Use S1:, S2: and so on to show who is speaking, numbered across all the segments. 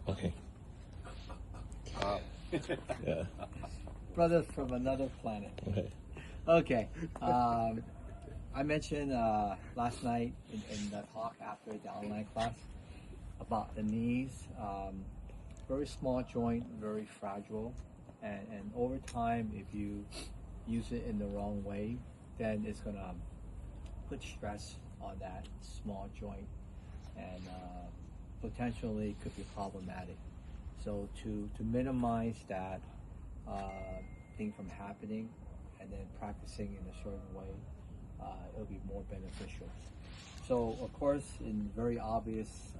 S1: Okay. Yeah.
S2: Brothers from another planet.
S1: Okay.
S2: Okay. I mentioned last night in the talk after the online class about the knees. Very small joint, very fragile, and over time, if you use it in the wrong way, then it's gonna put stress on that small joint, and potentially could be problematic. So to minimize that thing from happening, and then practicing in a certain way, it'll be more beneficial. So of course, in very obvious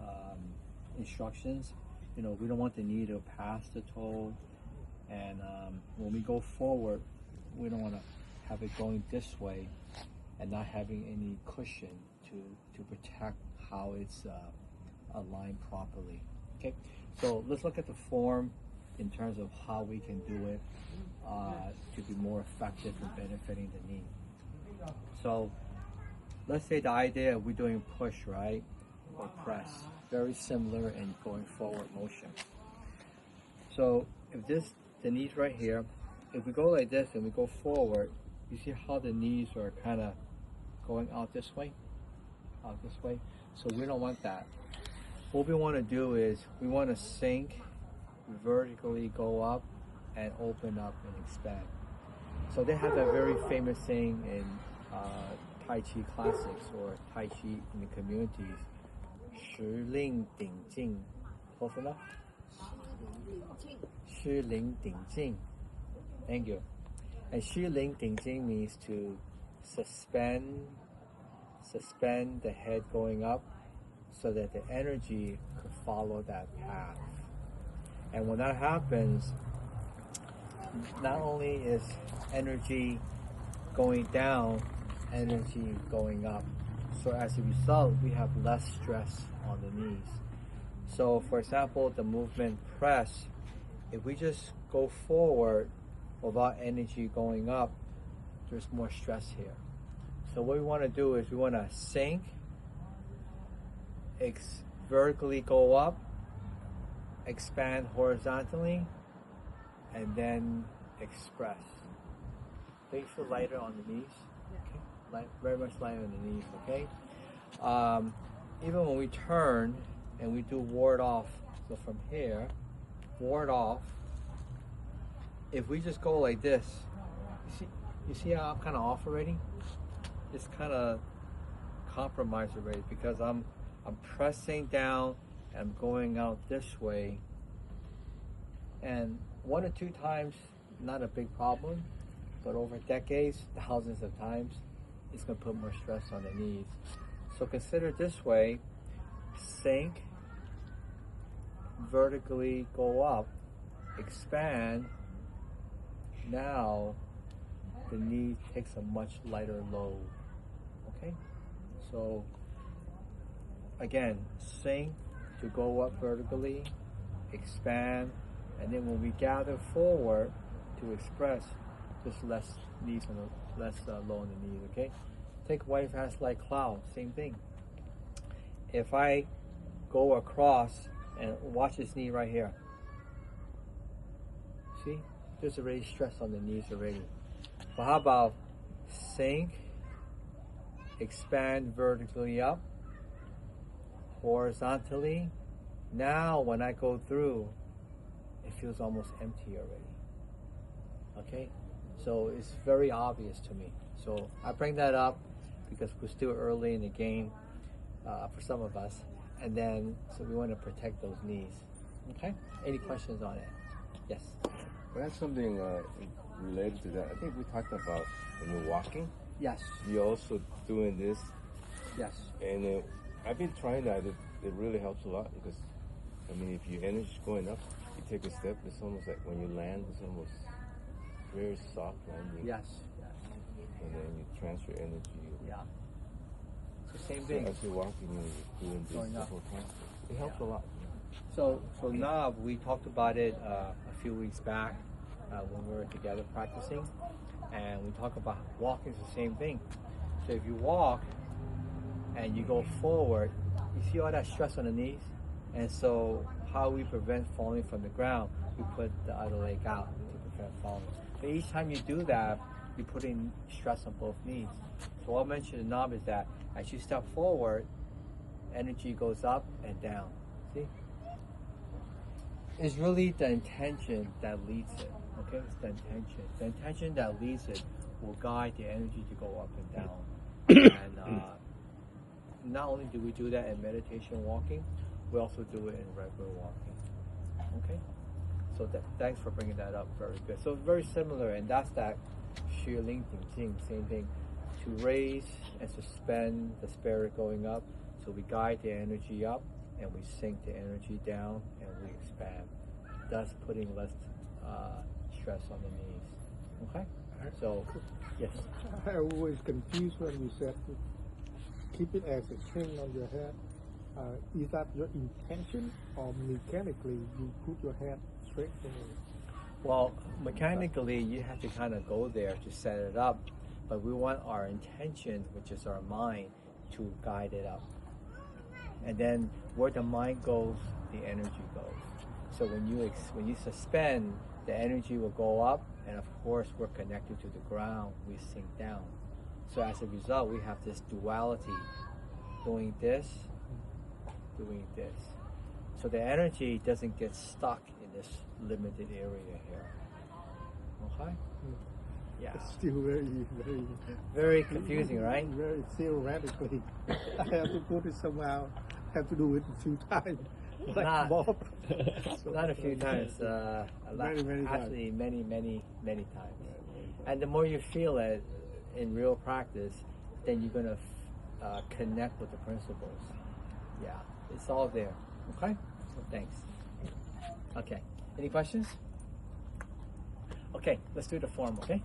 S2: instructions, we don't want the knee to pass the toe, and when we go forward, we don't want to have it going this way and not having any cushion to protect how it's aligned properly. Okay, so let's look at the form in terms of how we can do it to be more effective in benefiting the knee. So let's say the idea of we're doing push, right, or press, very similar in going forward motion. So if the knees right here, if we go like this and we go forward, you see how the knees are kind of going out this way? So we don't want that. What we want to do is we want to sink, vertically go up, and open up and expand. So they have a very famous saying in Tai Chi classics or Tai Chi in the communities, 时令顶劲. Close enough? 时令顶劲. Thank you. And 时令顶劲 means to suspend the head going up so that the energy could follow that path. And when that happens, not only is energy going down, energy going up. So as a result, we have less stress on the knees. So for example, the movement press, if we just go forward without energy going up, there's more stress here. So what we want to do is we want to sink, vertically go up, expand horizontally, and then express. They feel lighter on the knees. Okay, very much lighter on the knees. Okay. Even when we turn and we do ward off, so from here, ward off. If we just go like this, you see how I'm kind of off already? It's kind of compromised already because I'm pressing down and I'm going out this way, and 1 or 2 times, not a big problem, but over decades, thousands of times, it's going to put more stress on the knees. So consider it this way: sink, vertically go up, expand. Now the knee takes a much lighter load. Okay, so again, sink to go up vertically, expand, and then when we gather forward to express, just less knees on the less low on the knees. Okay, take white fast like cloud, same thing. If I go across and watch this knee right here, see, there's already stress on the knees already. But how about sink, expand vertically up, horizontally. Now when I go through, it feels almost empty already. Okay, so it's very obvious to me. So I bring that up because we're still early in the game for some of us, and then so we want to protect those knees. Okay, any questions on it? Yes.
S3: Well, that's something related to that. I think we talked about when you're walking.
S2: Yes.
S3: You're also doing this.
S2: Yes.
S3: And I've been trying that. It really helps a lot because, I mean, if your energy is going up, you take a step, it's almost like when you land, it's almost very soft landing.
S2: Yes.
S3: And then you transfer energy.
S2: Yeah. It's the same
S3: So
S2: thing.
S3: as you're walking, you're doing this
S2: Going
S3: the
S2: up.
S3: whole time. It helps a lot.
S2: So Nav, we talked about it a few weeks back when we were together practicing, and we talked about walking is the same thing. So if you walk and you go forward, you see all that stress on the knees, and so how we prevent falling from the ground, we put the other leg out to prevent falling. But each time you do that, you're putting stress on both knees. So what I mentioned in knob is that as you step forward, energy goes up and down. See? It's really the intention that leads it. Okay, it's the intention. The intention that leads it will guide the energy to go up and down. And not only do we do that in meditation walking, we also do it in regular walking. Okay, so thanks for bringing that up. Very good. So very similar, and that's that Shi Ling Ting, same thing. To raise and suspend the spirit going up, so we guide the energy up and we sink the energy down and we expand, thus putting less stress on the knees. Okay? So, yes.
S1: I always confused when you said to keep it as a string on your head. Is that your intention, or mechanically you put your head straight forward?
S2: Well, mechanically you have to kind of go there to set it up, but we want our intention, which is our mind, to guide it up. And then where the mind goes, the energy goes. So when you suspend, the energy will go up, and of course we're connected to the ground, we sink down. So as a result, we have this duality, doing this, doing this. So the energy doesn't get stuck in this limited area here. Okay? Yeah.
S1: It's still very,
S2: Very confusing, right?
S1: very theoretically. I have to put it somehow. I have to do it a few times. Like
S2: Not-
S1: Bob.
S2: Not a few times, a lot,
S1: Many times.
S2: actually many times. And the more you feel it in real practice, then you're gonna connect with the principles. Yeah, it's all there. Okay, so thanks. Okay, any questions? Okay, let's do the form. Okay.